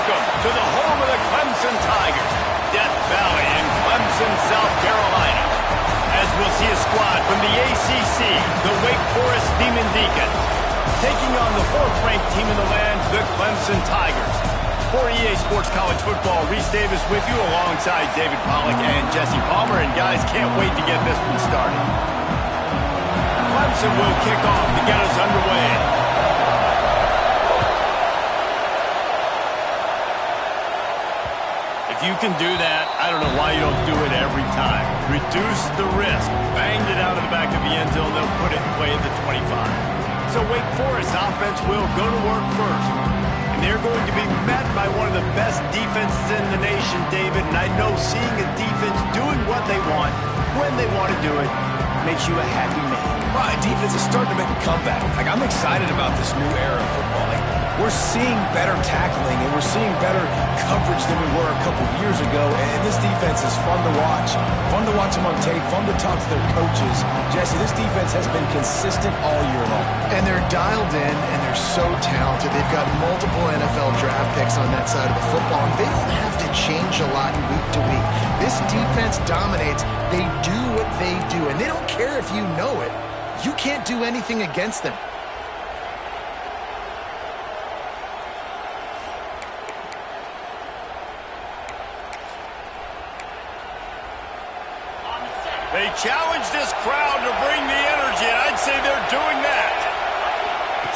Welcome to the home of the Clemson Tigers, Death Valley in Clemson, South Carolina. As we'll see a squad from the ACC, the Wake Forest Demon Deacons, taking on the fourth-ranked team in the land, the Clemson Tigers. For EA Sports College Football, Reese Davis with you alongside David Pollack and Jesse Palmer. And guys, can't wait to get this one started. Clemson will kick off to get us underway. If you can do that, I don't know why you don't do it every time. Reduce the risk. Banged it out of the back of the end zone. They'll put it away at the 25. So Wake Forest offense will go to work first. And they're going to be met by one of the best defenses in the nation, David. And I know seeing a defense doing what they want, when they want to do it, makes you a happy man. Right, defense is starting to make a comeback. I'm excited about this new era of football. We're seeing better tackling, and we're seeing better coverage than we were a couple years ago. And this defense is fun to watch. Fun to watch them on tape. Fun to talk to their coaches. Jesse, this defense has been consistent all year long. And they're dialed in, and they're so talented. They've got multiple NFL draft picks on that side of the football, and they don't have to change a lot week to week. This defense dominates. They do what they do, and they don't care if you know it. You can't do anything against them. They challenge this crowd to bring the energy, and I'd say they're doing that.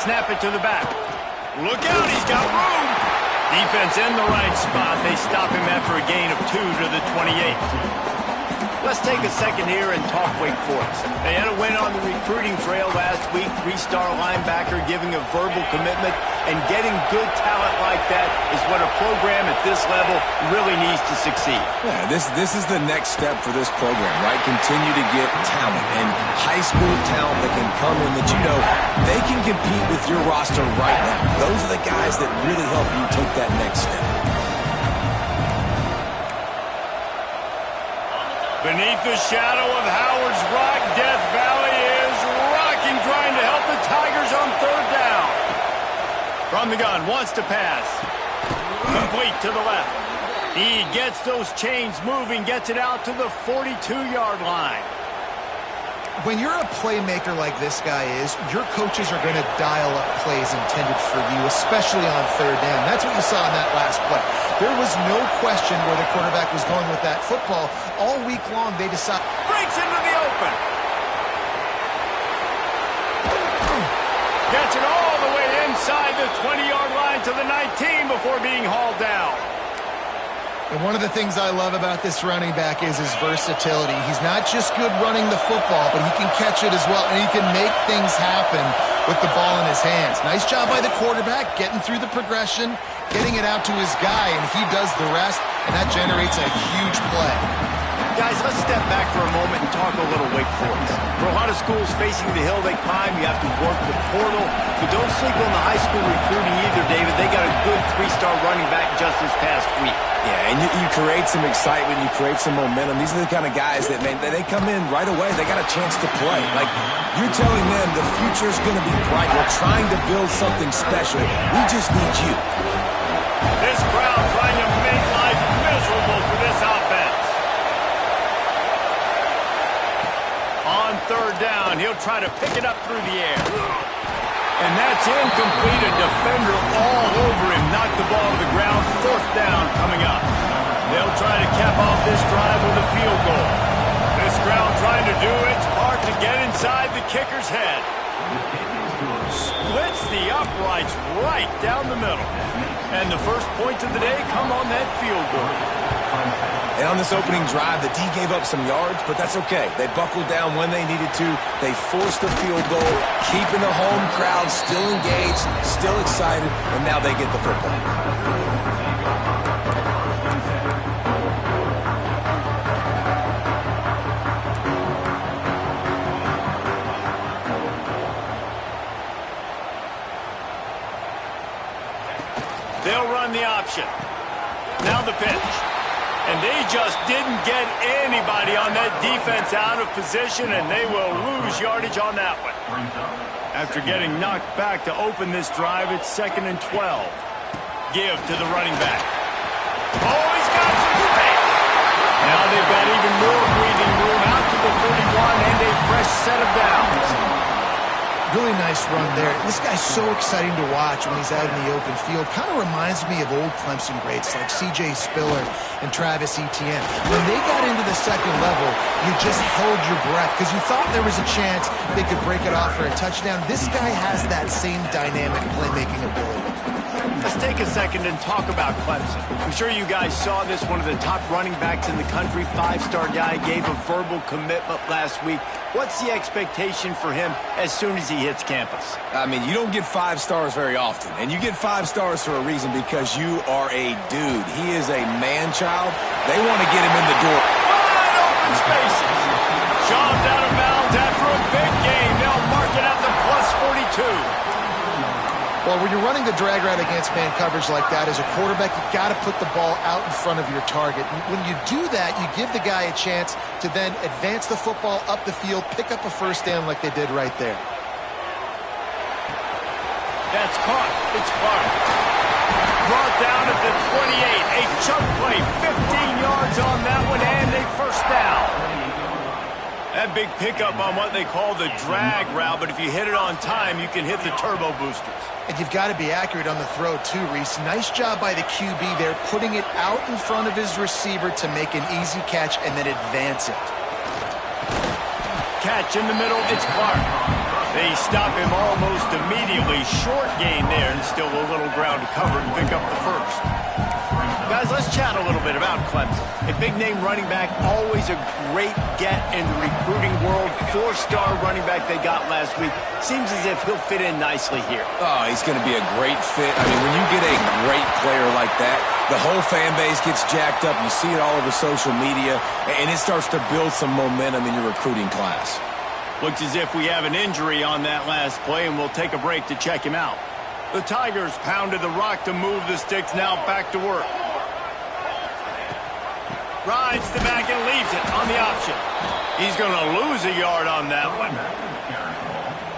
Snap it to the back. Look out, he's got room. Defense in the right spot. They stop him after a gain of 2 to the 28. Let's take a second here and talk Wake Forest. They had a win on the recruiting trail last week. 3-star linebacker giving a verbal commitment, and getting good talent like that is what a program at this level really needs to succeed. Yeah, this is the next step for this program, right? Continue to get talent, and high school talent that can come in that they can compete with your roster right now. Those are the guys that really help you take that next step. Beneath the shadow of Howard's Rock, Death Valley is rocking, trying to help the Tigers on third down. From the gun, wants to pass. Complete to the left. He gets those chains moving, gets it out to the 42-yard line. When you're a playmaker like this guy is, your coaches are going to dial up plays intended for you, especially on third down. That's what you saw in that last play. There was no question where the quarterback was going with that football. All week long, they decided. Breaks into the open. Gets it all the way inside the 20-yard line to the 19 before being hauled down. And one of the things I love about this running back is his versatility. He's not just good running the football, but he can catch it as well, and he can make things happen with the ball in his hands. Nice job by the quarterback, getting through the progression, getting it out to his guy, and he does the rest, and that generates a huge play. Guys, let's step back for a moment and talk a little Wake Forest. For a lot of schools facing the hill they climb, you have to work the portal. But don't sleep on the high school recruiting either, David. They got a good 3-star running back just this past week. Yeah, and you create some excitement, you create some momentum. These are the kind of guys that, man, they come in right away. They got a chance to play. Like, you're telling them the future's going to be bright. We're trying to build something special. We just need you. This crowd trying to make life miserable for this offense. On third down, he'll try to pick it up through the air. And that's incomplete. A defender all over him. Knocked the ball to the ground. Fourth down coming up. They'll try to cap off this drive with a field goal. This crowd trying to do its part to get inside the kicker's head. Splits the uprights right down the middle. And the first points of the day come on that field goal. And on this opening drive, the D gave up some yards, but that's okay. They buckled down when they needed to. They forced the field goal, keeping the home crowd still engaged, still excited, and now they get the football. They'll run the option. Now the pitch. And they just didn't get anybody on that defense out of position, and they will lose yardage on that one. After getting knocked back to open this drive, it's 2nd and 12. Give to the running back. Oh, he's got some space. Now they've got even more breathing room out to the 31 and a fresh set of downs. Really nice run there. This guy's so exciting to watch when he's out in the open field. Kind of reminds me of old Clemson greats like C.J. Spiller and Travis Etienne. When they got into the second level, you just held your breath because you thought there was a chance they could break it off for a touchdown. This guy has that same dynamic playmaking ability. Let's take a second and talk about Clemson. I'm sure you guys saw this. One of the top running backs in the country, five-star guy, gave a verbal commitment last week. What's the expectation for him as soon as he hits campus? I mean, you don't get 5 stars very often, and you get 5 stars for a reason because you are a dude. He is a man-child. They want to get him in the door. Wide open spaces. Shoved out of bounds after a big game. They'll mark it at the +42. Well, when you're running the drag route against man coverage like that, as a quarterback, you got to put the ball out in front of your target. When you do that, you give the guy a chance to then advance the football up the field, pick up a first down like they did right there. That's caught. It's Clark. Brought down at the 28. A chunk play, 15 yards on that one, and a first down. That big pickup on what they call the drag route, but if you hit it on time, you can hit the turbo boosters. And you've got to be accurate on the throw, too, Reese. Nice job by the QB there, putting it out in front of his receiver to make an easy catch and then advance it. Catch in the middle, it's Clark. They stop him almost immediately. Short gain there, and still a little ground to cover to pick up the first. Guys, let's chat a little bit about Clemson. A big-name running back, always a great get in the recruiting world. 4-star running back they got last week. Seems as if he'll fit in nicely here. Oh, he's going to be a great fit. I mean, when you get a great player like that, the whole fan base gets jacked up. You see it all over social media, and it starts to build some momentum in your recruiting class. Looks as if we have an injury on that last play, and we'll take a break to check him out. The Tigers pounded the rock to move the sticks, now back to work. Rides the back and leaves it on the option. He's going to lose a yard on that one.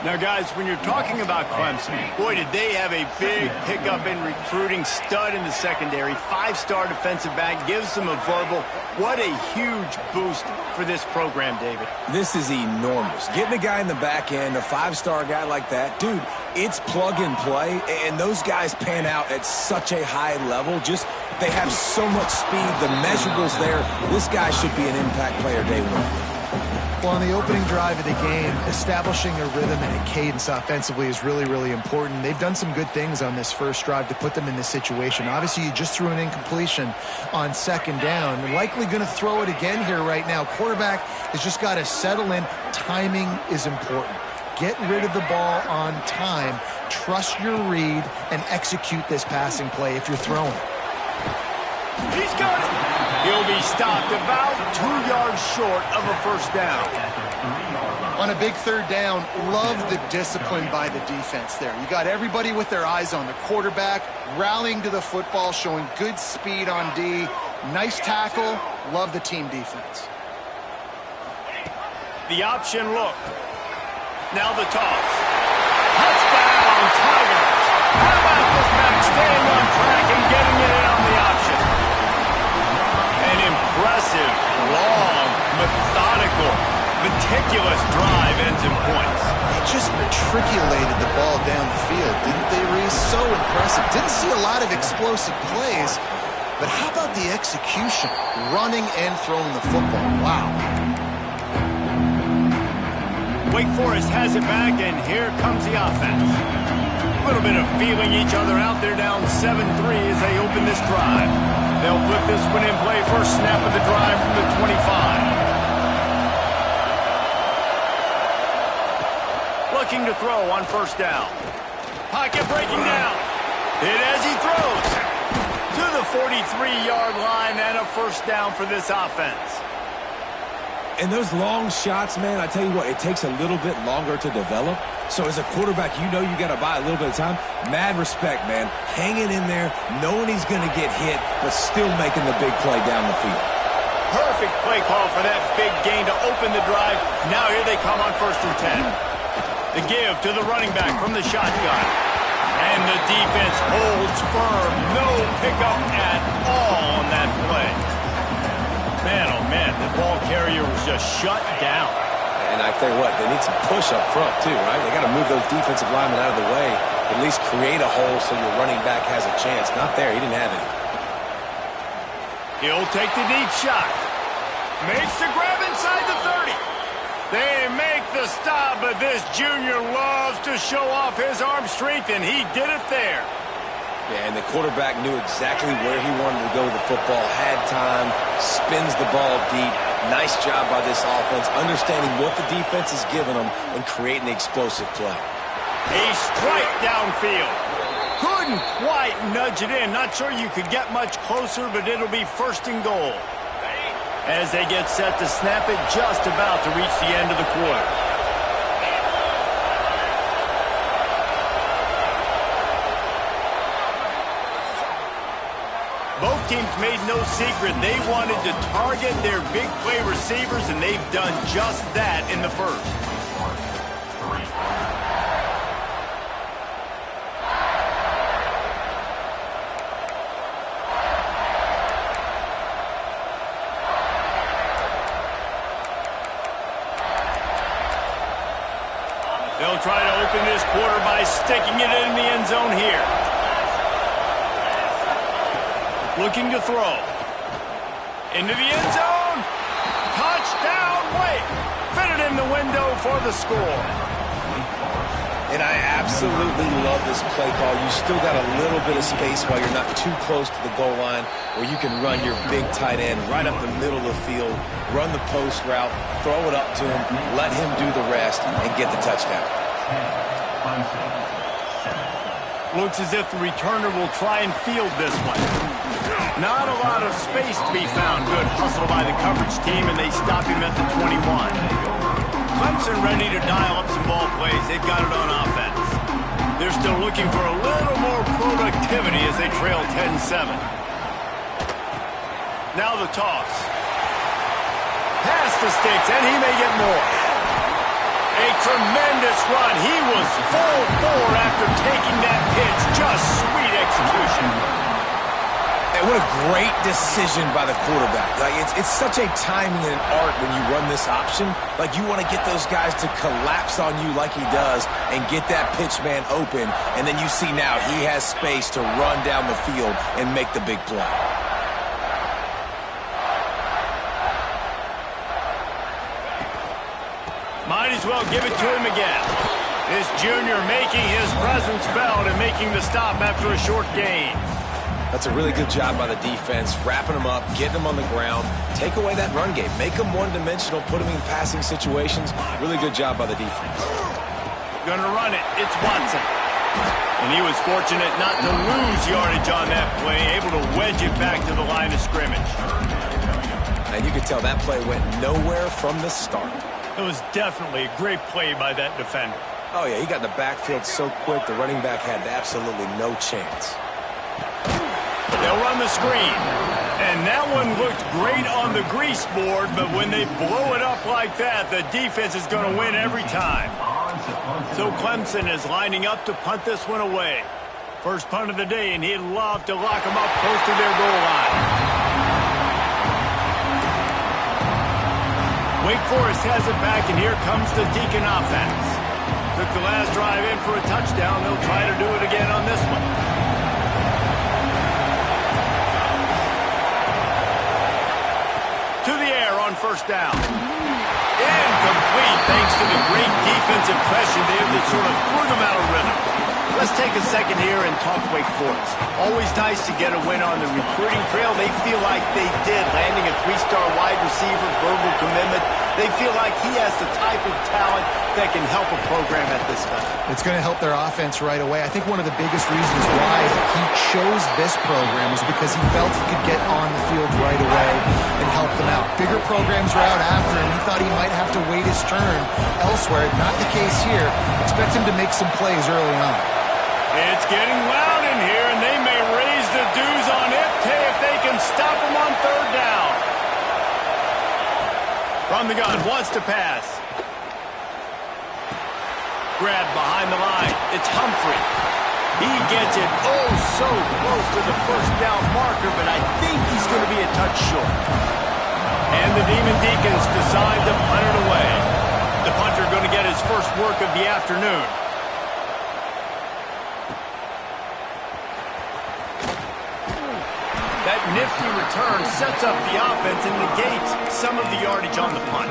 Now, guys, when you're talking about Clemson, boy, did they have a big pickup in recruiting. Stud in the secondary. 5-star defensive back. Gives them a verbal. What a huge boost for this program, David. This is enormous. Getting a guy in the back end, a 5-star guy like that, dude, it's plug and play, and those guys pan out at such a high level. Just, they have so much speed. The measurables there. This guy should be an impact player day one. Well, on the opening drive of the game, establishing a rhythm and a cadence offensively is really, really important. They've done some good things on this first drive to put them in this situation. Obviously, you just threw an incompletion on second down. They're likely going to throw it again here right now. Quarterback has just got to settle in. Timing is important. Get rid of the ball on time. Trust your read and execute this passing play if you're throwing. He's got it. He'll be stopped about 2 yards short of a first down. On a big third down, love the discipline by the defense there. You got everybody with their eyes on the quarterback, rallying to the football, showing good speed on D. Nice tackle. Love the team defense. The option look. Now the toss. Touchdown, Tigers. How about this back staying on track and getting it in on the option? An impressive, long, methodical, meticulous drive ends in points. They just matriculated the ball down the field, didn't they, Reese? So impressive. Didn't see a lot of explosive plays, but how about the execution? Running and throwing the football. Wow. Wake Forest has it back, and here comes the offense. A little bit of feeling each other out there, down 7-3 as they open this drive. They'll put this one in play. First snap of the drive from the 25. Looking to throw on first down. Pocket breaking down. Hit as he throws to the 43-yard line, and a first down for this offense. And those long shots, man, I tell you what, it takes a little bit longer to develop. So as a quarterback, you know you got to buy a little bit of time. Mad respect, man. Hanging in there, knowing he's going to get hit, but still making the big play down the field. Perfect play call for that big gain to open the drive. Now here they come on 1st and 10. The give to the running back from the shotgun. And the defense holds firm. No pickup at all on that play. Man, oh man, the ball carrier was just shut down. And I tell you what, they need some push up front too, right? They got to move those defensive linemen out of the way. At least create a hole so your running back has a chance. Not there. He didn't have any. He'll take the deep shot. Makes the grab inside the 30. They make the stop, but this junior loves to show off his arm strength, and he did it there. Yeah, and the quarterback knew exactly where he wanted to go with the football, had time, spins the ball deep. Nice job by this offense, understanding what the defense is giving them and creating the explosive play. A strike downfield. Couldn't quite nudge it in. Not sure you could get much closer, but it'll be first and goal. As they get set to snap it, just about to reach the end of the quarter. Both teams made no secret they wanted to target their big play receivers, and they've done just that in the first. They'll try to open this quarter by sticking it in the end zone here. Looking to throw. Into the end zone. Touchdown, Wake. Fit it in the window for the score. And I absolutely love this play call. You still got a little bit of space while you're not too close to the goal line where you can run your big tight end right up the middle of the field, run the post route, throw it up to him, let him do the rest, and get the touchdown. Looks as if the returner will try and field this one. Not a lot of space to be found. Good hustle by the coverage team, and they stop him at the 21. Clemson ready to dial up some ball plays. They've got it on offense. They're still looking for a little more productivity as they trail 10-7. Now the toss. Past the sticks, and he may get more. A tremendous run. He was full bore after taking that pitch. Just sweet execution. And what a great decision by the quarterback. Like it's such a timing and an art when you run this option. Like you want to get those guys to collapse on you like he does and get that pitch man open. And then you see now he has space to run down the field and make the big play. Might as well give it to him again. This junior making his presence felt and making the stop after a short gain. That's a really good job by the defense, wrapping them up, getting them on the ground, take away that run game, make them one-dimensional, put them in passing situations. Really good job by the defense. Gonna run it. It's Watson. And he was fortunate not to lose yardage on that play, able to wedge it back to the line of scrimmage. And you could tell that play went nowhere from the start. It was definitely a great play by that defender. Oh, yeah, he got in the backfield so quick, the running back had absolutely no chance. They'll run the screen. And that one looked great on the grease board, but when they blow it up like that, the defense is going to win every time. So Clemson is lining up to punt this one away. First punt of the day, and he'd love to lock them up close to their goal line. Wake Forest has it back, and here comes the Deacon offense. Took the last drive in for a touchdown. They'll try to do it again on this one. To the air on first down. Incomplete thanks to the great defensive pressure there that sort of threw them out of rhythm. Let's take a second here and talk Wake Forest. Always nice to get a win on the recruiting trail. They feel like they did, landing a three-star wide receiver, verbal commitment. They feel like he has the type of talent that can help a program at this level. It's going to help their offense right away. I think one of the biggest reasons why he chose this program is because he felt he could get on the field right away and help them out. Bigger programs are out after him. He thought he might have to wait his turn elsewhere. Not the case here. Expect him to make some plays early on. It's getting loud in here, and they may raise the dues on Ipte if they can stop him on third down. From the gun, wants to pass. Grab behind the line. It's Humphrey. He gets it oh so close to the first down marker, but I think he's going to be a touch short. And the Demon Deacons decide to punt it away. The punter going to get his first work of the afternoon. That nifty return sets up the offense and negates some of the yardage on the punt.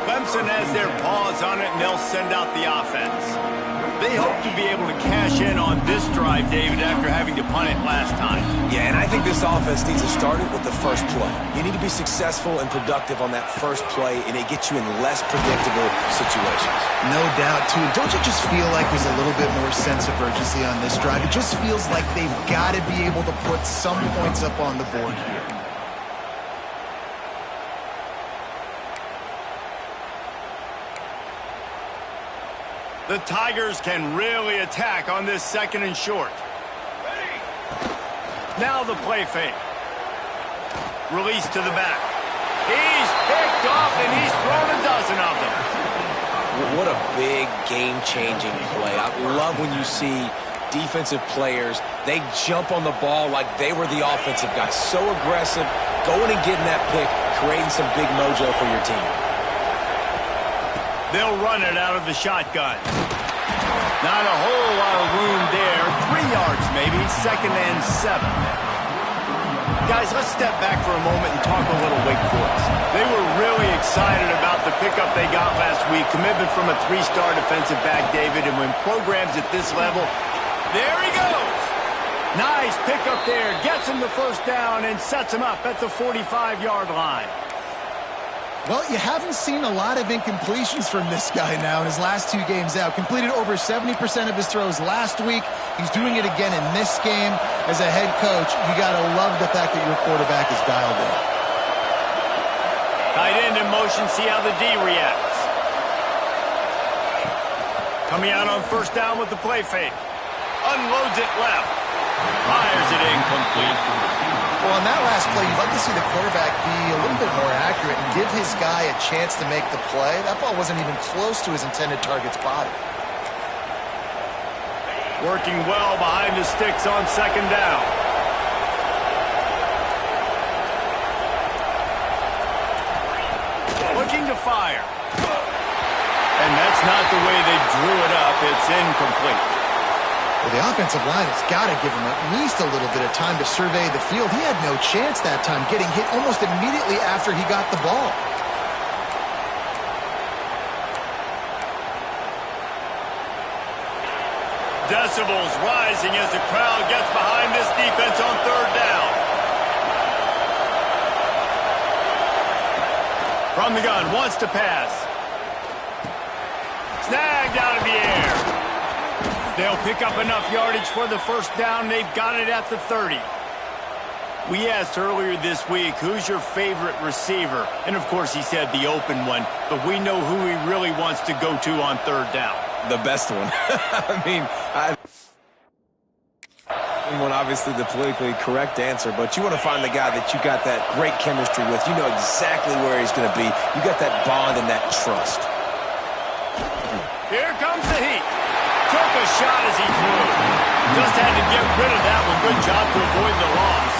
Clemson has their paws on it, and they'll send out the offense. They hope to be able to cash in on this drive, David, after having to punt it last time. Yeah, and I think this offense needs to start it with the first play. You need to be successful and productive on that first play, and it gets you in less predictable situations. No doubt, too. Don't you just feel like there's a little bit more sense of urgency on this drive? It just feels like they've got to be able to put some points up on the board here. The Tigers can really attack on this second and short. Now the play fake. Release to the back. He's picked off, and he's thrown a dozen of them. What a big game-changing play. I love when you see defensive players, they jump on the ball like they were the offensive guys. So aggressive, going and getting that pick, creating some big mojo for your team. They'll run it out of the shotgun. Not a whole lot of room there. 3 yards maybe, 2nd and 7. Guys, let's step back for a moment and talk a little Wake Forest. They were really excited about the pickup they got last week. Commitment from a 3-star defensive back, David, and when programs at this level, there he goes. Nice pickup there. Gets him the first down and sets him up at the 45-yard line. Well, you haven't seen a lot of incompletions from this guy now in his last 2 games out. Completed over 70% of his throws last week. He's doing it again in this game. As a head coach, you got to love the fact that your quarterback is dialed in. Tight end in motion, see how the D reacts. Coming out on first down with the play fake. Unloads it left. Fires it incomplete. Well, on that last play, you'd like to see the quarterback be a little bit more accurate and give his guy a chance to make the play. That ball wasn't even close to his intended target's body. Working well behind the sticks on second down. Looking to fire. And that's not the way they drew it up. It's incomplete. Well, the offensive line has got to give him at least a little bit of time to survey the field. He had no chance that time, getting hit almost immediately after he got the ball. Decibels rising as the crowd gets behind this defense on third down. From the gun, wants to pass. Snagged out of the air. They'll pick up enough yardage for the first down. They've got it at the 30. We asked earlier this week, who's your favorite receiver? And, of course, he said the open one. But we know who he really wants to go to on third down. The best one. Obviously the politically correct answer, but you want to find the guy that you got that great chemistry with. You know exactly where he's going to be. You got that bond and that trust. Here comes the heat. Took a shot as he threw. Just had to get rid of that one. Good job to avoid the loss.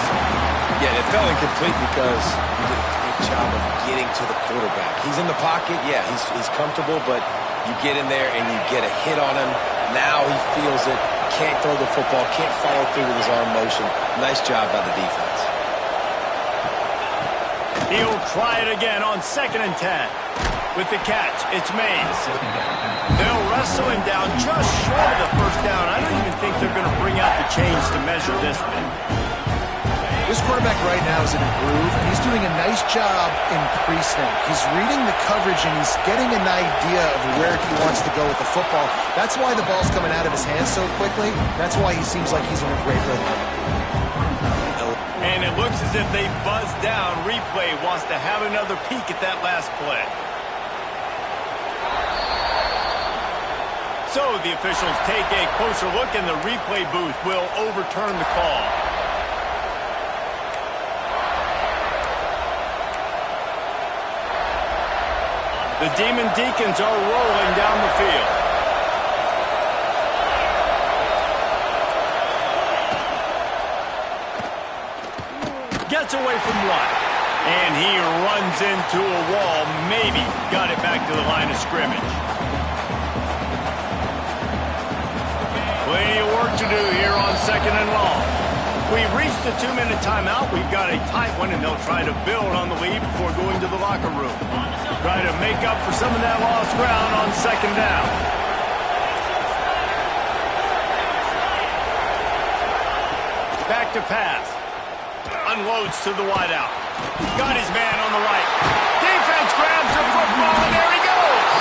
Yeah, it fell incomplete because he did a great job of getting to the quarterback. He's in the pocket. Yeah, he's comfortable, but you get in there and you get a hit on him. Now he feels it. Can't throw the football. Can't follow through with his arm motion. Nice job by the defense. He'll try it again on 2nd and 10. With the catch, it's Mays. They'll wrestle him down just short of the first down. I don't even think they're going to bring out the chains to measure this one. This quarterback right now is in a groove, and he's doing a nice job in pre-snap. He's reading the coverage, and he's getting an idea of where he wants to go with the football. That's why the ball's coming out of his hands so quickly. That's why he seems like he's in a great rhythm. And it looks as if they buzzed down. Replay wants to have another peek at that last play. So the officials take a closer look, and the replay booth will overturn the call. The Demon Deacons are rolling down the field. gets away from one. And he runs into a wall. Maybe got it back to the line of scrimmage. Plenty of work to do here on 2nd and long. We've reached the 2-minute timeout. We've got a tight one, and they'll try to build on the lead before going to the locker room. Try to make up for some of that lost ground on 2nd down. Back to pass. Unloads to the wideout. Got his man on the right. Defense grabs the football, and there he goes.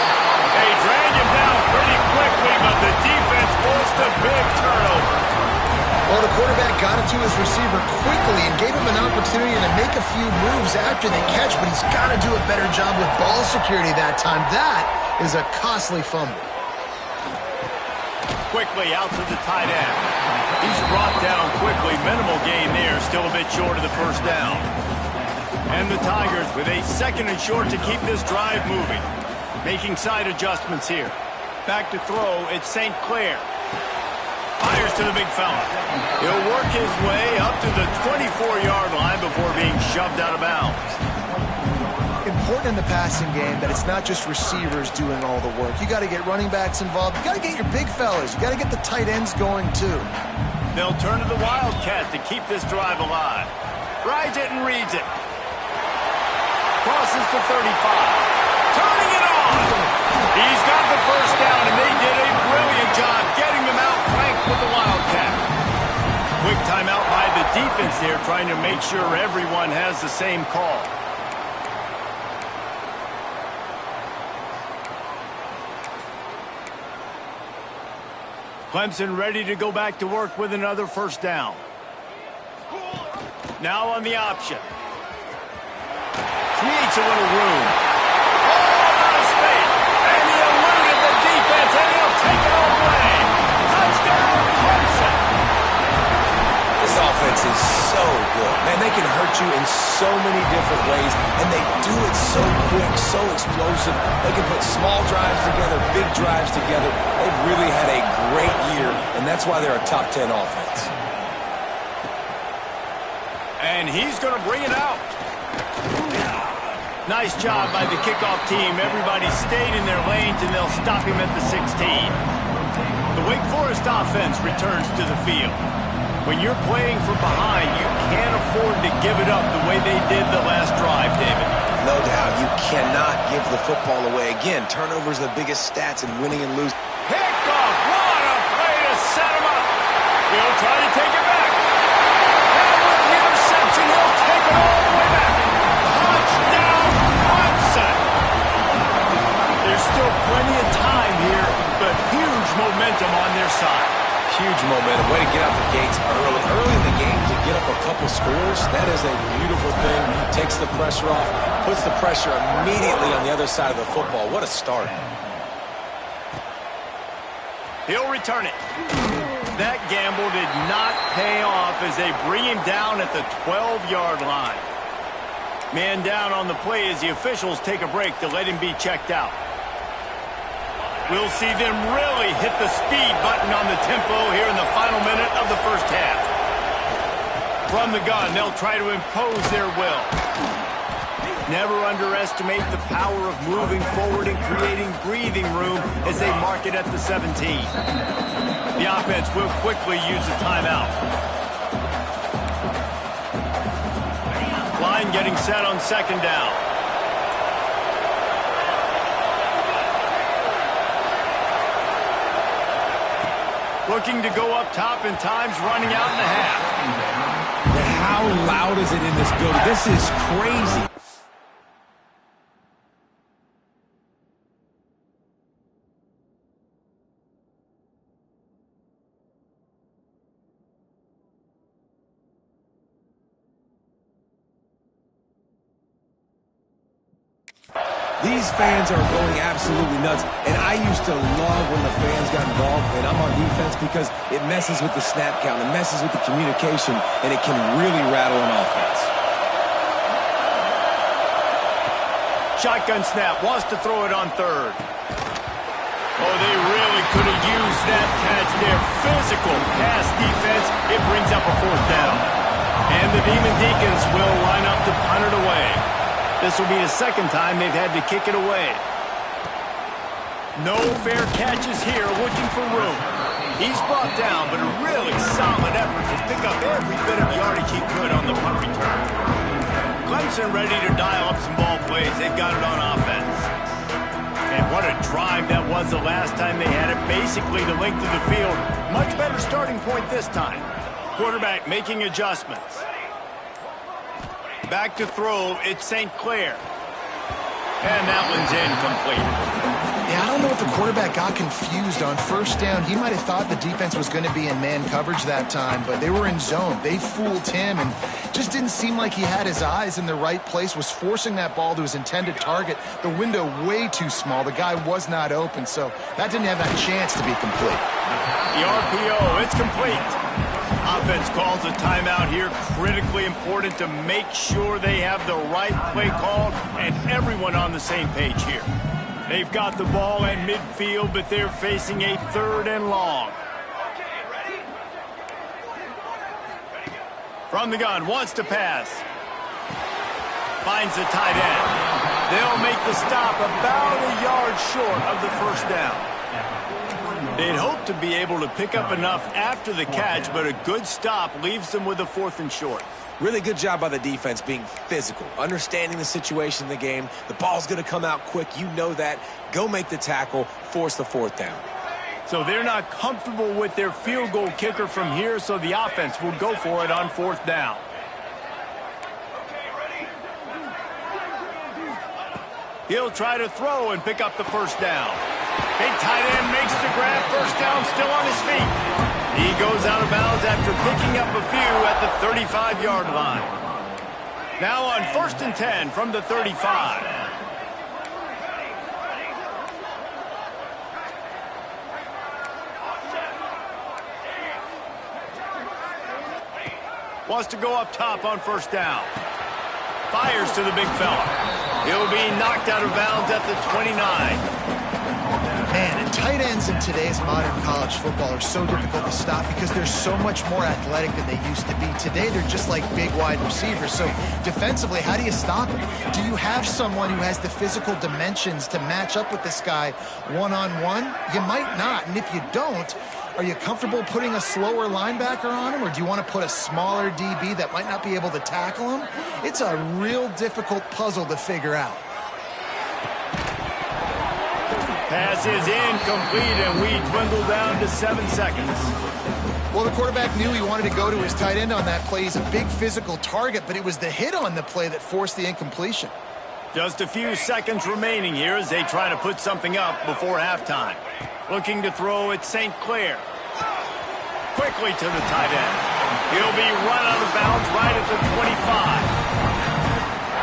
They drag him down pretty quickly, but the defense forced a big turnover. Well, the quarterback got it to his receiver quickly and gave him an opportunity to make a few moves after the catch, but he's got to do a better job with ball security that time. That is a costly fumble. Quickly out to the tight end. He's brought down quickly. Minimal gain there. Still a bit short of the first down. And the Tigers with a 2nd and short to keep this drive moving. Making side adjustments here. Back to throw. It's St. Clair. Fires to the big fella. He'll work his way up to the 24-yard line before being shoved out of bounds. Important in the passing game that it's not just receivers doing all the work. You got to get running backs involved. You got to get your big fellas. You got to get the tight ends going too. They'll turn to the Wildcat to keep this drive alive. Rides it and reads it. Crosses to 35. Turning it on. He's got the first down, and they did a brilliant job getting them out flanked with the Wildcat. Quick timeout by the defense there, trying to make sure everyone has the same call. Clemson ready to go back to work with another first down. Now on the option. Creates a little room. Oh, out of space. And he eluded the defense, and he'll take it all away. Touchdown, Clemson. This offense is so good. Man, they can hurt you in so many different ways, and they do it so quick, so explosive. They can put small drives together, big drives together. They've really had a great year, and that's why they're a top 10 offense. And he's going to bring it out. Nice job by the kickoff team. Everybody stayed in their lanes, and they'll stop him at the 16. The Wake Forest offense returns to the field. When you're playing from behind, you can't afford to give it up the way they did the last drive, David. No doubt. You cannot give the football away. Again, turnovers are the biggest stats in winning and losing. Picked off. What a play to set him up. He'll try to take it back. And with the interception, he'll take it all the way back. Touchdown, Clemson. There's still plenty of time here, but huge momentum on their side. Huge momentum. Way to get out the gates early. Early in the game to get up a couple scores, that is a beautiful thing. Takes the pressure off, puts the pressure immediately on the other side of the football. What a start. He'll return it. That gamble did not pay off as they bring him down at the 12-yard line. Man down on the play as the officials take a break to let him be checked out. We'll see them really hit the speed button on the tempo here in the final minute of the first half. From the gun, they'll try to impose their will. Never underestimate the power of moving forward and creating breathing room as they mark it at the 17. The offense will quickly use a timeout. Line getting set on 2nd down. Looking to go up top, and time's running out in the half. How loud is it in this building? This is crazy. These fans are going absolutely nuts, and I used to love when the fans got involved, and I'm on defense because it messes with the snap count, it messes with the communication, and it can really rattle an offense. Shotgun snap, wants to throw it on 3rd. Oh, they really could have used that catch there. Physical pass defense, it brings up a 4th down. And the Demon Deacons will line up to punt it away. This will be the second time they've had to kick it away. No fair catches here, looking for room. He's brought down, but a really solid effort to pick up every bit of yardage he could on the punt return. Clemson ready to dial up some ball plays. They've got it on offense. And what a drive that was the last time they had it, basically the length of the field. Much better starting point this time. Quarterback making adjustments. Back to throw, it's St. Clair. And that one's incomplete. Yeah, I don't know if the quarterback got confused on first down. He might have thought the defense was going to be in man coverage that time, but they were in zone. They fooled him and just didn't seem like he had his eyes in the right place, was forcing that ball to his intended target. The window way too small. The guy was not open, so that didn't have that chance to be complete. The RPO, it's complete. Offense calls a timeout here, critically important to make sure they have the right play called and everyone on the same page here. They've got the ball at midfield, but they're facing a 3rd and long. From the gun, wants to pass. Finds the tight end. They'll make the stop about a yard short of the first down. They'd hope to be able to pick up enough after the catch, but a good stop leaves them with a 4th and short. Really good job by the defense being physical, understanding the situation in the game. The ball's going to come out quick. You know that. Go make the tackle, force the 4th down. So they're not comfortable with their field goal kicker from here, so the offense will go for it on 4th down. He'll try to throw and pick up the first down. Big tight end makes the grab. First down, still on his feet. He goes out of bounds after picking up a few at the 35-yard line. Now on 1st and 10 from the 35. Wants to go up top on 1st down. Fires to the big fella. He'll be knocked out of bounds at the 29. Man, and tight ends in today's modern college football are so difficult to stop because they're so much more athletic than they used to be. Today, they're just like big wide receivers. So defensively, how do you stop them? Do you have someone who has the physical dimensions to match up with this guy one-on-one? You might not, and if you don't, are you comfortable putting a slower linebacker on him, or do you want to put a smaller DB that might not be able to tackle him? It's a real difficult puzzle to figure out. Pass is incomplete, and we dwindle down to 7 seconds. Well, the quarterback knew he wanted to go to his tight end on that play. He's a big physical target, but it was the hit on the play that forced the incompletion. Just a few seconds remaining here as they try to put something up before halftime. Looking to throw at St. Clair. Quickly to the tight end. He'll be run out of bounds right at the 25.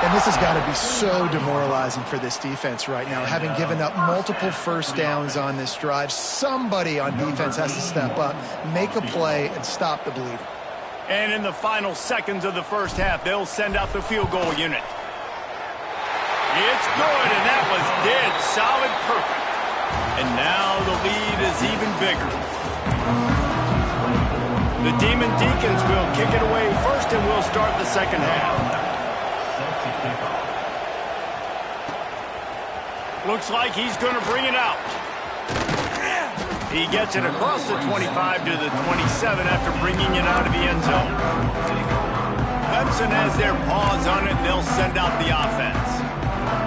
And this has got to be so demoralizing for this defense right now. Having given up multiple first downs on this drive, somebody on defense has to step up, make a play, and stop the bleeding. And in the final seconds of the first half, they'll send out the field goal unit. It's good, and that was dead solid perfect. And now the lead is even bigger. The Demon Deacons will kick it away first, and we'll start the second half. Looks like he's going to bring it out. He gets it across the 25 to the 27 after bringing it out of the end zone. Clemson has their paws on it, and they'll send out the offense.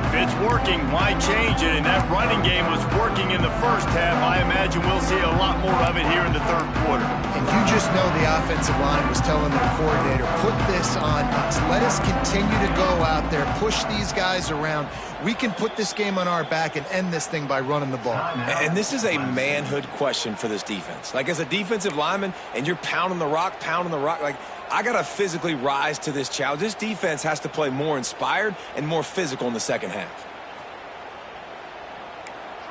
If it's working, why change it? And that running game was working in the first half. I imagine we'll see a lot more of it here in the third quarter. And you just know the offensive line was telling their coordinator, put this on us. Let us continue to go out there, push these guys around. We can put this game on our back and end this thing by running the ball. And this is a manhood question for this defense. Like, as a defensive lineman, and you're pounding the rock, like, I got to physically rise to this challenge. This defense has to play more inspired and more physical in the second half.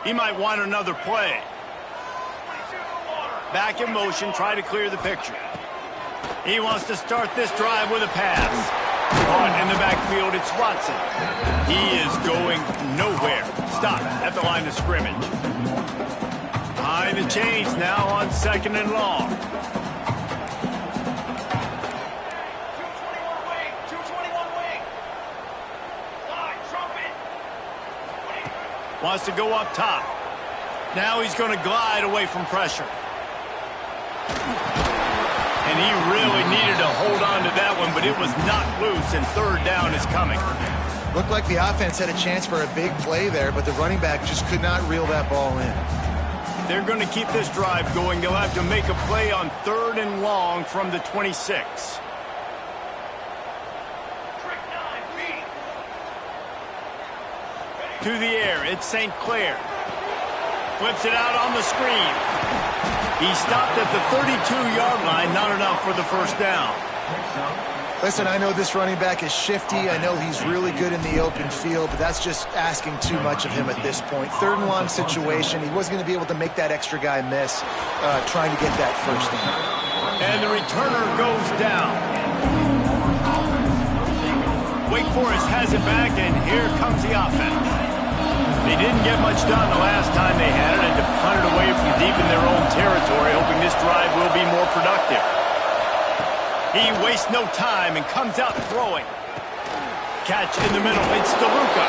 He might want another play. Back in motion, try to clear the picture. He wants to start this drive with a pass. Caught in the backfield, it's Watson. He is going nowhere. Stop at the line of scrimmage. Behind the chains now on 2nd and long. Wants to go up top. Now he's going to glide away from pressure. And he really needed to hold on to that one, but it was knocked loose, and third down is coming. Looked like the offense had a chance for a big play there, but the running back just could not reel that ball in. They're going to keep this drive going. They'll have to make a play on 3rd and long from the 26. To the air, it's St. Clair. Flips it out on the screen. He stopped at the 32-yard line, not enough for the first down. Listen, I know this running back is shifty. I know he's really good in the open field, but that's just asking too much of him at this point. 3rd and long situation. He wasn't going to be able to make that extra guy miss trying to get that first down. And the returner goes down. Wake Forest has it back, and here comes the offense. They didn't get much done the last time they had it, and to punt it away from deep in their own territory, hoping this drive will be more productive. He wastes no time and comes out throwing. Catch in the middle. It's DeLuca.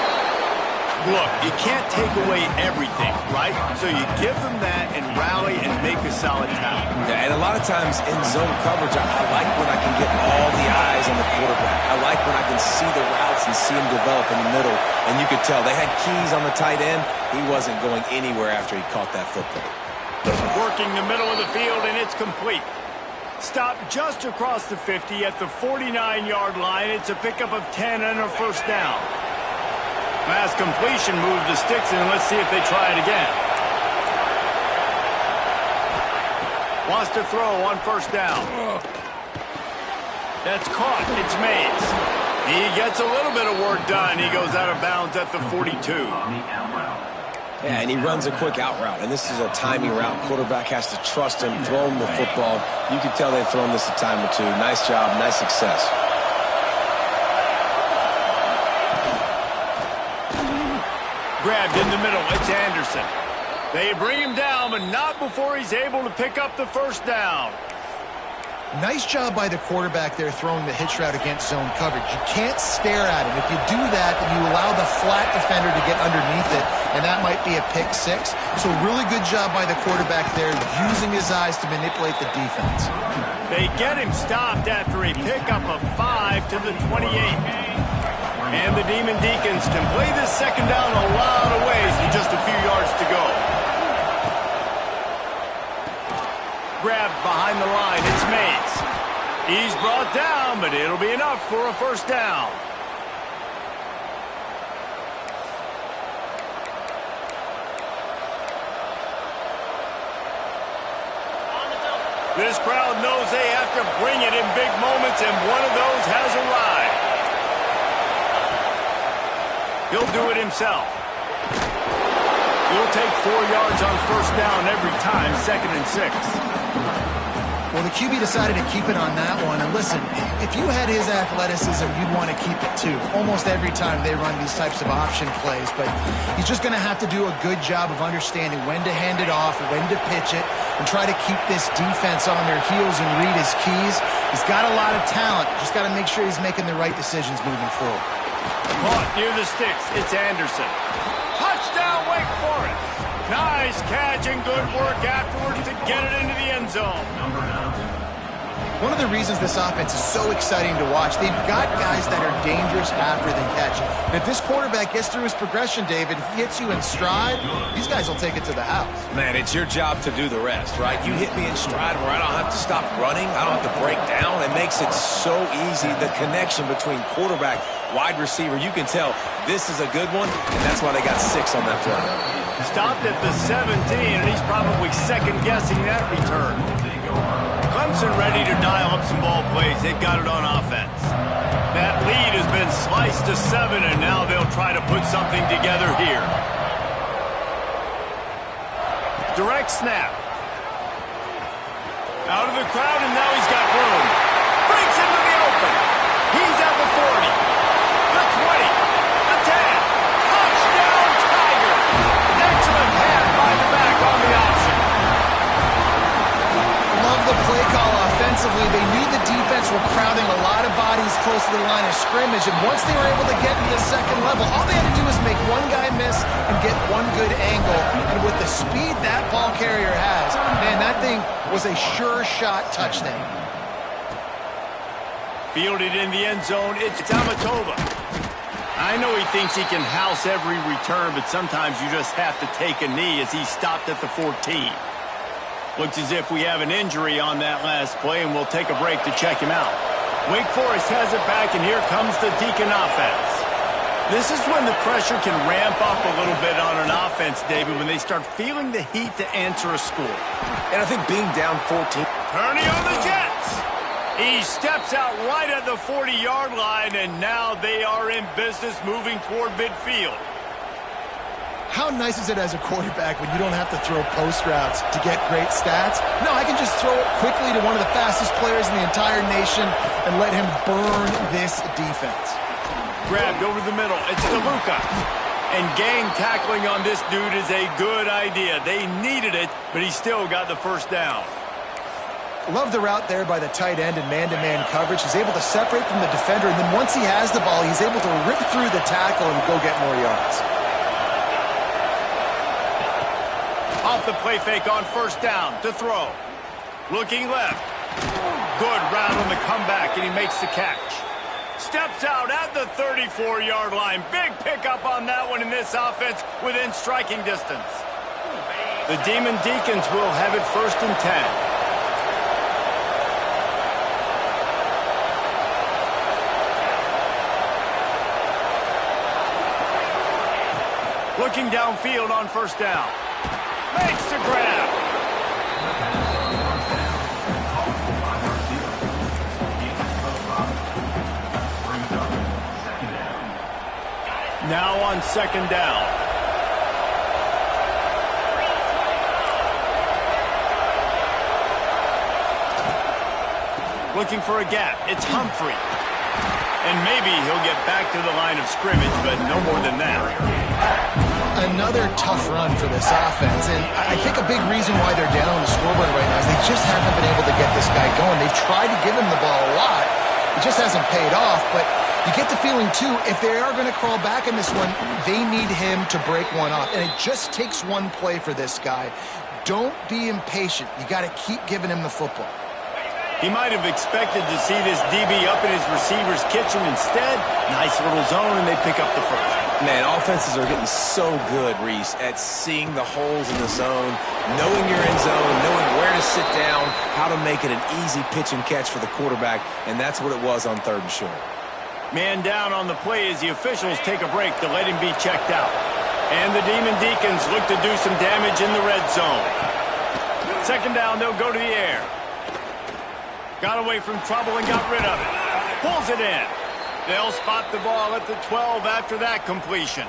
Look, you can't take away everything, right? So you give them that and rally and make a solid tackle. Yeah, and a lot of times in zone coverage, I like when I can get all the eyes on the quarterback. I like when I can see the routes and see them develop in the middle. And you could tell they had keys on the tight end. He wasn't going anywhere after he caught that football. Working the middle of the field, and it's complete. Stop just across the 50 at the 49-yard line. It's a pickup of 10 and a first down. Pass completion moves the sticks, and let's see if they try it again. Wants to throw on first down. That's caught. It's Mays. He gets a little bit of work done. He goes out of bounds at the 42. Yeah, and he runs a quick out route, and this is a timing route. Quarterback has to trust him, throw him the football. You can tell they've thrown this a time or two. Nice job, nice success. Grabbed in the middle, it's Anderson. They bring him down, but not before he's able to pick up the first down. Nice job by the quarterback there throwing the hitch route against zone coverage. You can't stare at him. If you do that, then you allow the flat defender to get underneath it, and that might be a pick 6. So really good job by the quarterback there using his eyes to manipulate the defense. They get him stopped after a pickup of 5 to the 28. And the Demon Deacons can play this second down a lot of ways with just a few yards to go. Grabbed behind the line, it's Mays. He's brought down, but it'll be enough for a first down. This crowd knows they have to bring it in big moments, and one of those has arrived. He'll do it himself. He'll take 4 yards on first down every time, 2nd and 6. Well, the QB decided to keep it on that one. And listen, if you had his athleticism, you'd want to keep it too. Almost every time they run these types of option plays. But he's just going to have to do a good job of understanding when to hand it off, when to pitch it, and try to keep this defense on their heels and read his keys. He's got a lot of talent. Just got to make sure he's making the right decisions moving forward. Caught near the sticks. It's Anderson. Touchdown, Wake Forest. Nice catch and good work afterwards to get it into the end zone. One of the reasons this offense is so exciting to watch, they've got guys that are dangerous after they catch. And if this quarterback gets through his progression, David, he hits you in stride, these guys will take it to the house. Man, it's your job to do the rest, right? You hit me in stride where I don't have to stop running. I don't have to break down. It makes it so easy. The connection between quarterback, wide receiver, you can tell this is a good one, and that's why they got 6 on that play. Stopped at the 17, and he's probably second-guessing that return. Clemson ready to dial up some ball plays. They've got it on offense. That lead has been sliced to 7, and now they'll try to put something together here. Direct snap. Out of the crowd, and now he's got room. Breaks into the open. He's at the 40, the 20, the 10. Touchdown, Tiger. Excellent pass by the back on the option. Love the play call offensively. They knew the defense were crowding a lot of bodies close to the line of scrimmage, and once they were able to get to the second level, all they had to do was make one guy miss and get one with the speed that ball carrier has, man, that thing was a sure shot touchdown. Fielded in the end zone, it's Tamatova. I know he thinks he can house every return, but sometimes you just have to take a knee as he stopped at the 14. Looks as if we have an injury on that last play, and we'll take a break to check him out. Wake Forest has it back, and here comes the Deacon offense. This is when the pressure can ramp up a little bit on an offense, David, when they start feeling the heat to answer a score. And I think being down 14. Turning on the Jets. He steps out right at the 40-yard line, and now they are in business moving toward midfield. How nice is it as a quarterback when you don't have to throw post routes to get great stats? No, I can just throw it quickly to one of the fastest players in the entire nation and let him burn this defense. Grabbed over the middle. It's DeLuca. And gang tackling on this dude is a good idea. They needed it, but he still got the first down. Love the route there by the tight end in man-to-man coverage. He's able to separate from the defender, and then once he has the ball, he's able to rip through the tackle and go get more yards. Off the play fake on first down to throw. Looking left. Good route on the comeback, and he makes the catch. Steps out at the 34-yard line. Big pickup on that one in this offense within striking distance. The Demon Deacons will have it 1st and 10. Looking downfield on first down. Makes the grab. Now on second down. Looking for a gap. It's Humphrey. And maybe he'll get back to the line of scrimmage, but no more than that. Another tough run for this offense, and I think a big reason why they're down on the scoreboard right now is they just haven't been able to get this guy going. They've tried to give him the ball a lot. It just hasn't paid off, but you get the feeling, too, if they are going to crawl back in this one, they need him to break one off, and it just takes one play for this guy. Don't be impatient. You got to keep giving him the football. He might have expected to see this DB up in his receiver's kitchen. Instead, nice little zone, and they pick up the first. Man, offenses are getting so good, Reese, at seeing the holes in the zone, knowing you're in zone, knowing where to sit down, how to make it an easy pitch and catch for the quarterback, and that's what it was on 3rd and short. Man down on the play as the officials take a break to let him be checked out. And the Demon Deacons look to do some damage in the red zone. Second down, they'll go to the air. Got away from trouble and got rid of it. Pulls it in. They'll spot the ball at the 12 after that completion.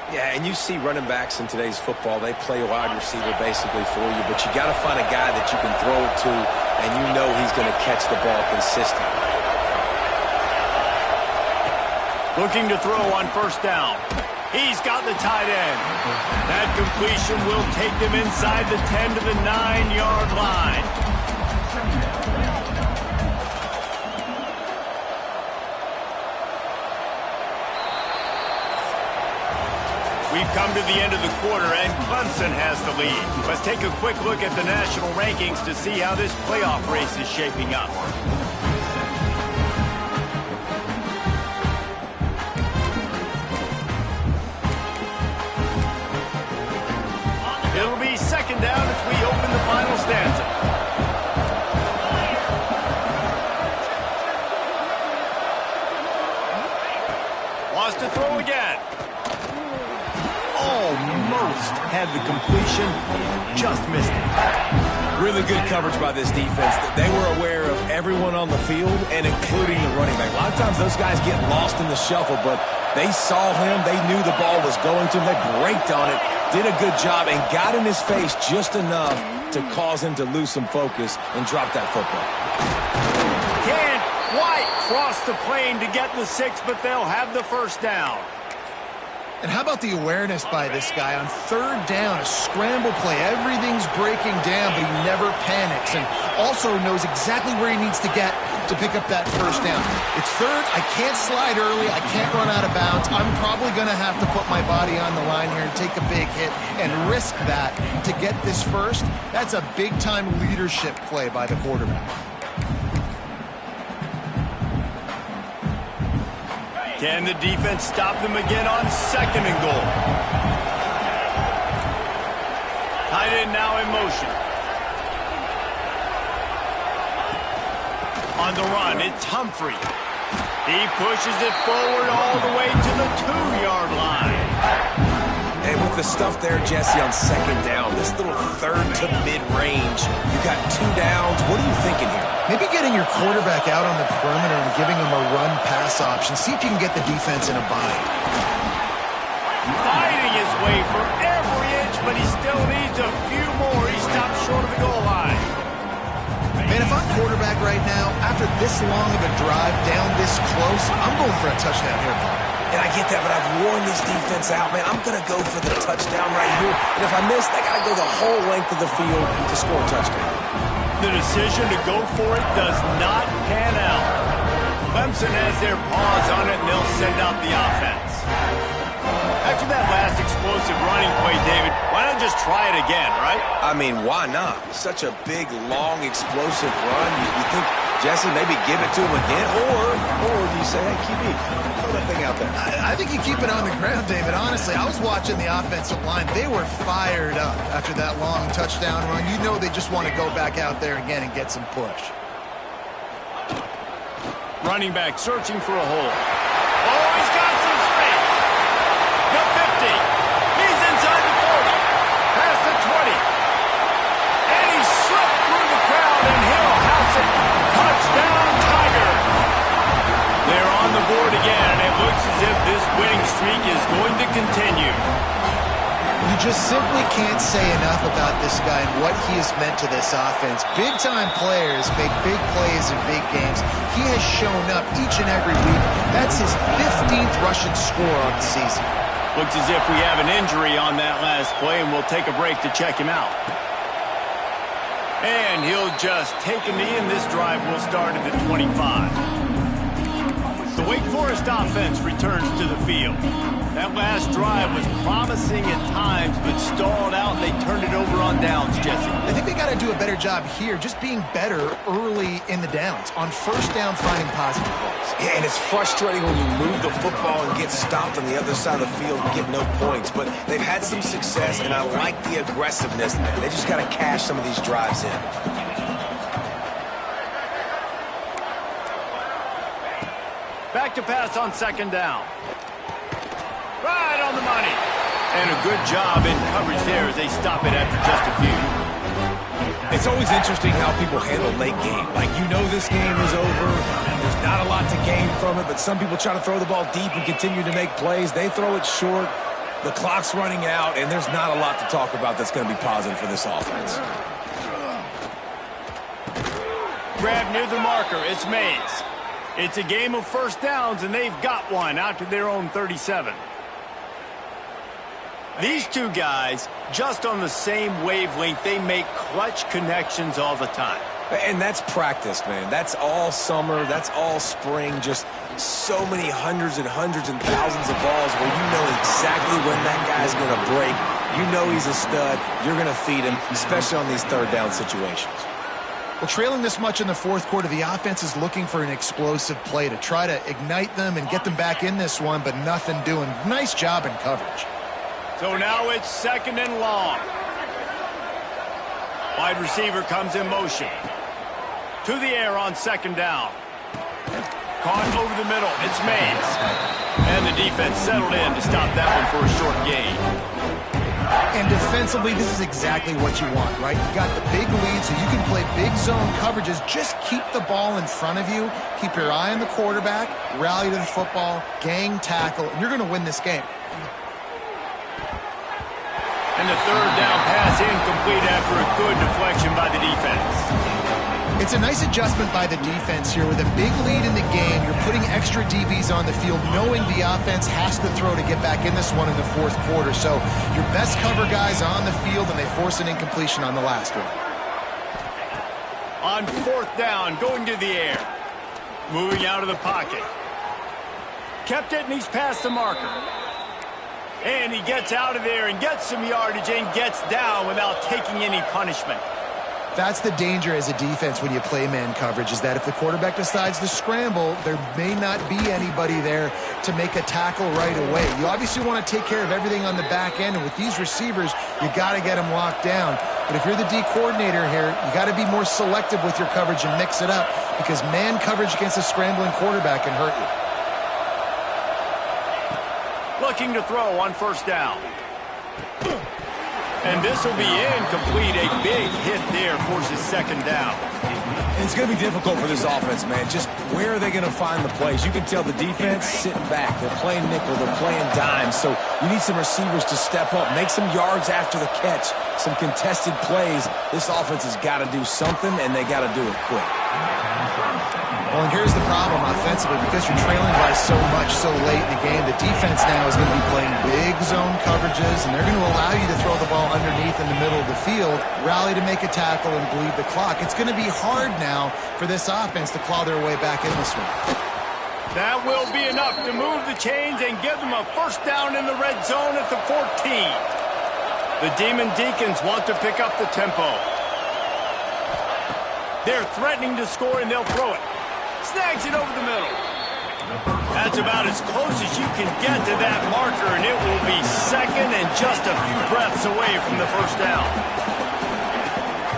Yeah, and you see running backs in today's football, they play wide receiver basically for you, but you got to find a guy that you can throw it to, and you know he's going to catch the ball consistently. Looking to throw on first down. He's got the tight end. That completion will take them inside the 10 to the 9-yard line. We've come to the end of the quarter, and Clemson has the lead. Let's take a quick look at the national rankings to see how this playoff race is shaping up. It'll be second down as we open the final stanza. Wants to throw again. Almost had the completion, just missed it. Really good coverage by this defense. They were aware of everyone on the field, and including the running back. A lot of times those guys get lost in the shuffle, but they saw him. They knew the ball was going to him. They braked on it, did a good job, and got in his face just enough to cause him to lose some focus and drop that football. Can't quite cross the plane to get the 6, but they'll have the first down. And how about the awareness by this guy on third down, a scramble play. Everything's breaking down, but he never panics and also knows exactly where he needs to get to pick up that first down. It's third. I can't slide early. I can't run out of bounds. I'm probably going to have to put my body on the line here and take a big hit and risk that to get this first. That's a big-time leadership play by the quarterback. Can the defense stop them again on second and goal? Tight end now in motion. On the run, it's Humphrey. He pushes it forward all the way to the 2-yard line. And with the stuff there, Jesse, on second down, this little third to mid-range, you got 2 downs. What are you thinking here? Maybe getting your quarterback out on the perimeter and giving him a run-pass option. See if you can get the defense in a bind. Fighting his way for every inch, but he still needs a few more. He stopped short of the goal line. Man, if I'm quarterback right now, after this long of a drive down this close, I'm going for a touchdown here, Bob. And I get that, but I've worn this defense out, man. I'm going to go for the touchdown right here. And if I miss, I got to go the whole length of the field to score a touchdown. The decision to go for it does not pan out. Clemson has their paws on it, and they'll send out the offense. After that last explosive running play, David, why not just try it again, right? I mean, why not? Such a big, long, explosive run. You think, Jesse, maybe give it to him again? Or do you say, hey, QB, throw that thing out there? I think you keep it on the ground, David. Honestly, I was watching the offensive line. They were fired up after that long touchdown run. You know they just want to go back out there again and get some push. Running back searching for a hole. Oh, he's got some space. The 50. He's inside the 40. Past the 20. And he slipped through the crowd, and he'll house it. Touchdown, Tiger. They're on the board again, and it looks as if this winning streak is going to continue. You just simply can't say enough about this guy and what he has meant to this offense. Big-time players make big plays in big games. He has shown up each and every week. That's his 15th rushing score on the season. Looks as if we have an injury on that last play, and we'll take a break to check him out. And he'll just take a knee, and this drive will start at the 25. The Wake Forest offense returns to the field. That last drive was promising at times, but stalled out, and they turned it over on downs, Jesse. I think they got to do a better job here, just being better early in the downs. On first down, finding positive plays. Yeah, and it's frustrating when you move the football and get stopped on the other side of the field and get no points. But they've had some success, and I like the aggressiveness. They just got to cash some of these drives in. Back to pass on second down. Right on the money. And a good job in coverage there as they stop it after just a few. It's always interesting how people handle late game. Like, you know this game is over. There's not a lot to gain from it, but some people try to throw the ball deep and continue to make plays. They throw it short. The clock's running out, and there's not a lot to talk about that's going to be positive for this offense. Grab near the marker. It's Mays. It's a game of first downs, and they've got one out to their own 37. These two guys, just on the same wavelength, they make clutch connections all the time. And that's practice, man. That's all summer. That's all spring. Just so many hundreds and hundreds and thousands of balls where you know exactly when that guy's going to break. You know he's a stud. You're going to feed him, especially on these third down situations. Well, trailing this much in the fourth quarter, the offense is looking for an explosive play to try to ignite them and get them back in this one, but nothing doing. Nice job in coverage. So now it's second and long. Wide receiver comes in motion. To the air on second down. Caught over the middle. It's Mays. And the defense settled in to stop that one for a short gain. And defensively, this is exactly what you want, right? You got the big lead, so you can play big zone coverages. Just keep the ball in front of you. Keep your eye on the quarterback. Rally to the football. Gang tackle. And you're going to win this game. And the third down pass incomplete after a good deflection by the defense. It's a nice adjustment by the defense here. With a big lead in the game, you're putting extra DBs on the field, knowing the offense has to throw to get back in this one in the fourth quarter. So your best cover guys on the field, and they force an incompletion on the last one. On fourth down, going to the air. Moving out of the pocket. Kept it, and he's past the marker. And he gets out of there and gets some yardage and gets down without taking any punishment. That's the danger as a defense when you play man coverage, is that if the quarterback decides to scramble, there may not be anybody there to make a tackle right away. You obviously want to take care of everything on the back end, and with these receivers, you got to get them locked down. But if you're the D coordinator here, you got to be more selective with your coverage and mix it up, because man coverage against a scrambling quarterback can hurt you. Looking to throw on first down. And this will be incomplete. A big hit there forces second down. And it's going to be difficult for this offense, man. Just where are they going to find the plays? You can tell the defense sitting back. They're playing nickel. They're playing dime. So you need some receivers to step up, make some yards after the catch, some contested plays. This offense has got to do something, and they got to do it quick. Well, and here's the problem offensively. Because you're trailing by so much so late in the game, the defense now is going to be playing big zone coverages, and they're going to allow you to throw the ball underneath in the middle of the field, rally to make a tackle, and bleed the clock. It's going to be hard now for this offense to claw their way back in this one. That will be enough to move the chains and give them a first down in the red zone at the 14. The Demon Deacons want to pick up the tempo. They're threatening to score, and they'll throw it. Snags it over the middle. That's about as close as you can get to that marker, and it will be second and just a few breaths away from the first down.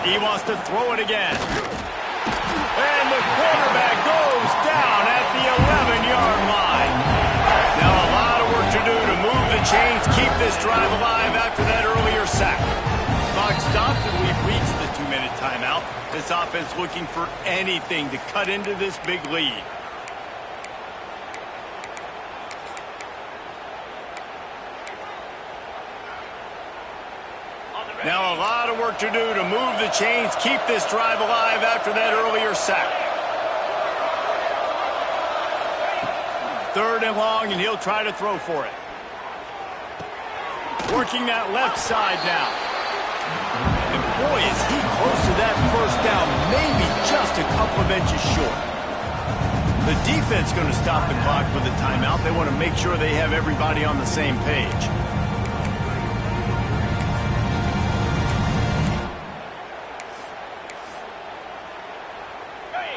He wants to throw it again. And the quarterback goes down at the 11-yard line. Now a lot of work to do to move the chains, keep this drive alive after that earlier sack. Clock stops, and we've reached the 2-minute timeout. This offense looking for anything to cut into this big lead. Now a lot of work to do to move the chains, keep this drive alive after that earlier sack. Third and long, and he'll try to throw for it. Working that left side now. And boy, is he close to that first down, maybe just a couple of inches short. The defense going to stop the clock with a timeout. They want to make sure they have everybody on the same page.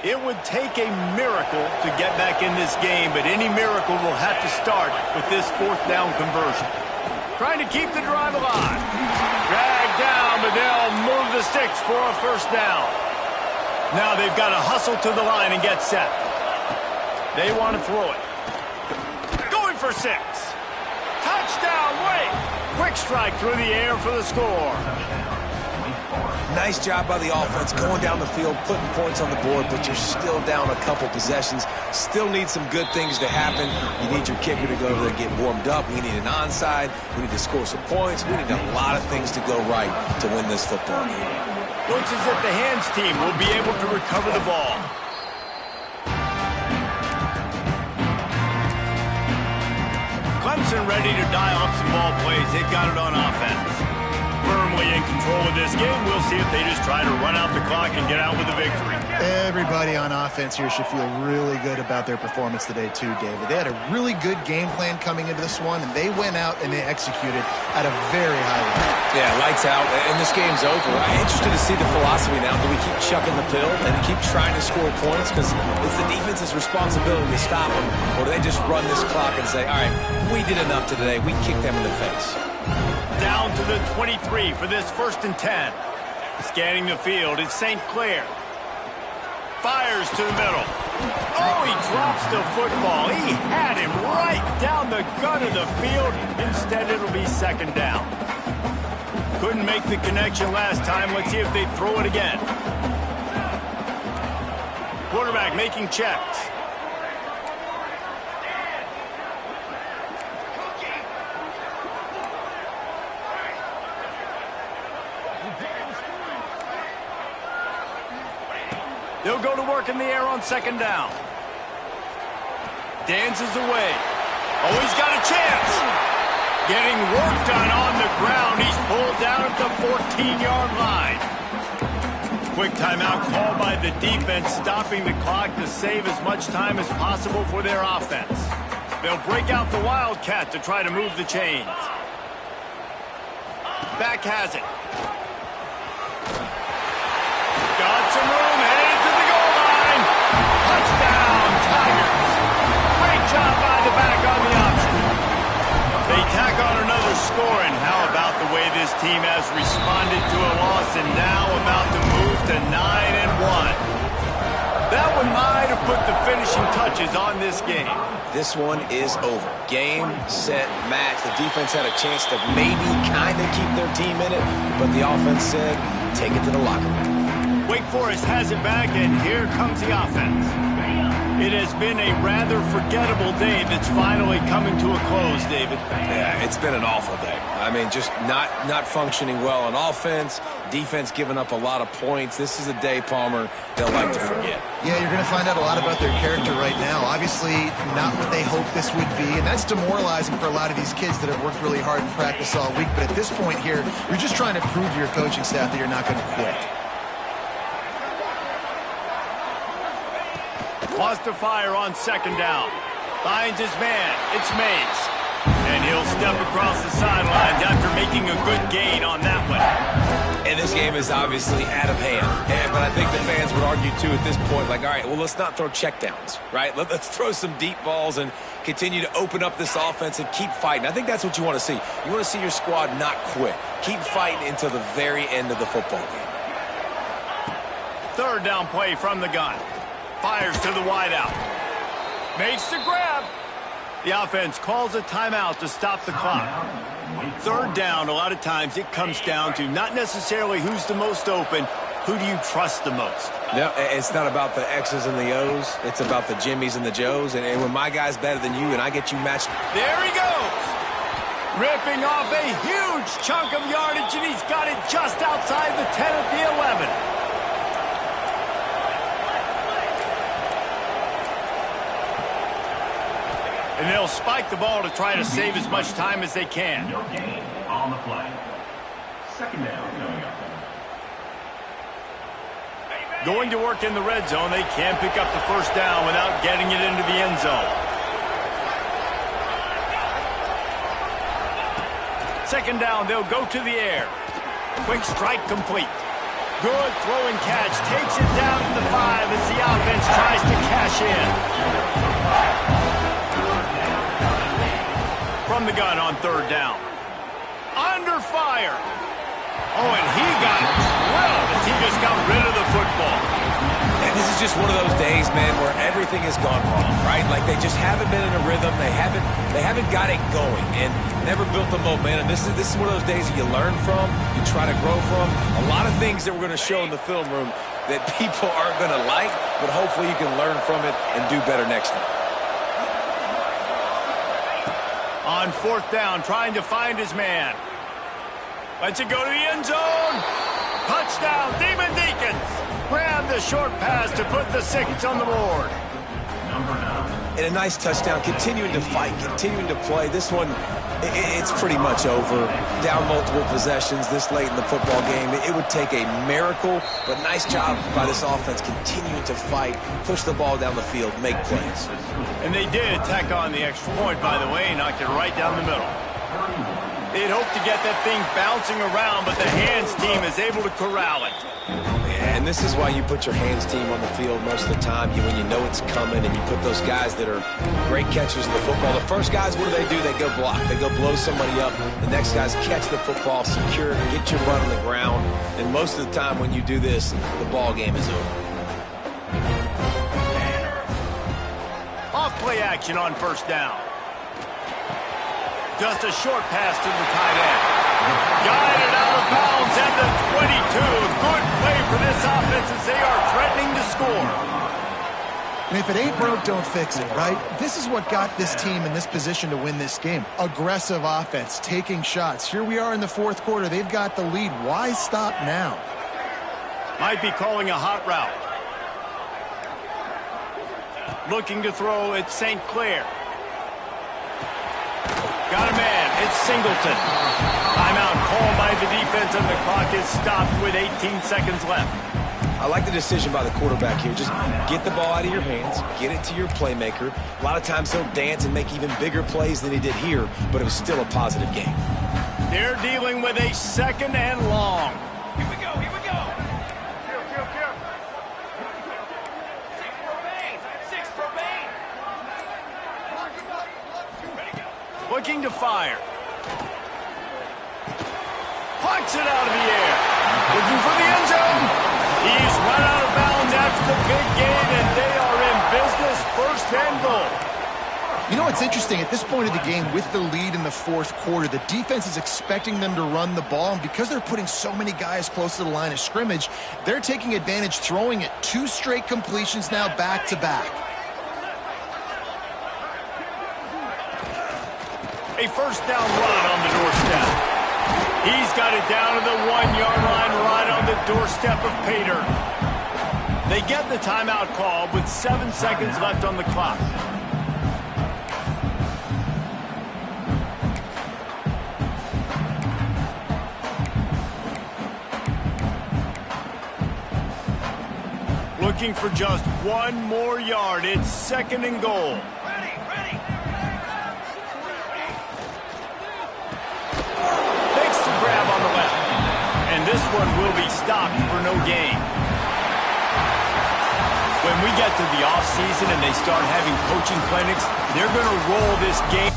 It would take a miracle to get back in this game, but any miracle will have to start with this fourth down conversion. Trying to keep the drive alive. Dragged down, but they'll move the sticks for a first down. Now they've got to hustle to the line and get set. They want to throw it. Going for 6. Touchdown, Wake. Quick strike through the air for the score. Nice job by the offense going down the field, putting points on the board, but you're still down a couple possessions. Still need some good things to happen. You need your kicker to go over there and get warmed up. We need an onside. We need to score some points. We need a lot of things to go right to win this football game. Looks as if the hands team will be able to recover the ball. Clemson ready to dial up some ball plays. They've got it on offense. Firmly in control of this game. We'll see if they just try to run out the clock and get out with a victory. Everybody on offense here should feel really good about their performance today too, David. They had a really good game plan coming into this one, and they went out and they executed at a very high level. Yeah, lights out, and this game's over. I'm interested to see the philosophy now. Do we keep chucking the pill and keep trying to score points because it's the defense's responsibility to stop them, or do they just run this clock and say, all right, we did enough today. We kicked them in the face. Down to the 23 for this 1st and 10. Scanning the field, it's St. Clair. Fires to the middle. Oh, he drops the football. He had him right down the gut of the field. Instead, it'll be second down. Couldn't make the connection last time. Let's see if they throw it again. Quarterback making checks. They'll go to work in the air on second down. Dances away. Oh, he's got a chance. Getting work done on the ground. He's pulled down at the 14-yard line. Quick timeout called by the defense, stopping the clock to save as much time as possible for their offense. They'll break out the Wildcat to try to move the chains. Back has it. Got some room, headed to the goal line. Touchdown, Tigers. Great job by the back on the option. They tack on another score, and how about the way this team has responded to a loss and now about to move to 9-1. That one might have put the finishing touches on this game. This one is over. Game, set, match. The defense had a chance to maybe kind of keep their team in it, but the offense said, take it to the locker room. Wake Forest has it back, and here comes the offense. It has been a rather forgettable day that's finally coming to a close, David. Yeah, it's been an awful day. I mean, just not functioning well on offense, defense giving up a lot of points. This is a day, Palmer, they'll like to forget. Yeah, you're going to find out a lot about their character right now. Obviously, not what they hoped this would be, and that's demoralizing for a lot of these kids that have worked really hard in practice all week. But at this point here, you're just trying to prove to your coaching staff that you're not going to quit. Wants to fire on second down. Finds his man. It's Mays. And he'll step across the sidelines after making a good gain on that one. And this game is obviously out of hand. But I think the fans would argue, too, at this point, like, all right, well, let's not throw checkdowns, right? Let's throw some deep balls and continue to open up this offense and keep fighting. I think that's what you want to see. You want to see your squad not quit. Keep fighting until the very end of the football game. Third down play from the gun. Fires to the wideout. Makes the grab. The offense calls a timeout to stop the clock. Third down, a lot of times it comes down to not necessarily who's the most open, who do you trust the most? No, it's not about the X's and the O's. It's about the Jimmies and the Joes. And when my guy's better than you and I get you matched. There he goes. Ripping off a huge chunk of yardage, and he's got it just outside the 10 at the 11. And they'll spike the ball to try to save as much time as they can. No gain on the play. Second down coming up. Going to work in the red zone, they can't pick up the first down without getting it into the end zone. Second down, they'll go to the air. Quick strike complete. Good throwing catch. Takes it down to the 5 as the offense tries to cash in. From the gun on third down. Under fire. Oh, and he got drilled as he just got rid of the football. And this is just one of those days, man, where everything has gone wrong, right? Like they just haven't been in a rhythm. They haven't got it going and never built the momentum. This is one of those days that you learn from, you try to grow from. A lot of things that we're going to show in the film room that people aren't going to like, but hopefully you can learn from it and do better next time. On fourth down, trying to find his man. Lets it go to the end zone. Touchdown, Demon Deacons. Grab the short pass to put the 6 on the board. And a nice touchdown, continuing to fight, continuing to play. This one, it's pretty much over. Down multiple possessions this late in the football game. It would take a miracle, but nice job by this offense continuing to fight, push the ball down the field, make plays. And they did tack on the extra point, by the way, knocked it right down the middle. They'd hoped to get that thing bouncing around, but the hands team is able to corral it. And this is why you put your hands team on the field most of the time, when you know it's coming, and you put those guys that are great catchers of the football. The first guys, what do? They go block. They go blow somebody up. The next guys catch the football, secure it, get your butt on the ground. And most of the time when you do this, the ball game is over. Off play action on first down. Just a short pass to the tight end. Guided out of bounds at the 22. Good play for this offense as they are threatening to score. And if it ain't broke, don't fix it, right? This is what got this team in this position to win this game. Aggressive offense, taking shots. Here we are in the fourth quarter. They've got the lead. Why stop now? Might be calling a hot route. Looking to throw at St. Clair. Got a man. It's Singleton. Timeout called by the defense, and the clock is stopped with 18 seconds left. I like the decision by the quarterback here. Just get the ball out of your hands, get it to your playmaker. A lot of times he'll dance and make even bigger plays than he did here, but it was still a positive game. They're dealing with a second and long. Here we go, here we go. Six for Bain. Ready, go. Looking to fire. Punts it out of the air. Looking for the end zone. He's run out of bounds after the big gain, and they are in business. First and goal. You know what's interesting? At this point of the game, with the lead in the fourth quarter, the defense is expecting them to run the ball, and because they're putting so many guys close to the line of scrimmage, they're taking advantage, throwing it 2 straight completions now back-to-back. A first down run on the doorstep. He's got it down to the 1-yard line right on the doorstep of Pater. They get the timeout call with 7 seconds left on the clock. Looking for just 1 more yard. It's second and goal. Ready. Makes the grab on the left. And this one will be stopped for no gain. When we get to the offseason and they start having coaching clinics, they're going to roll this game.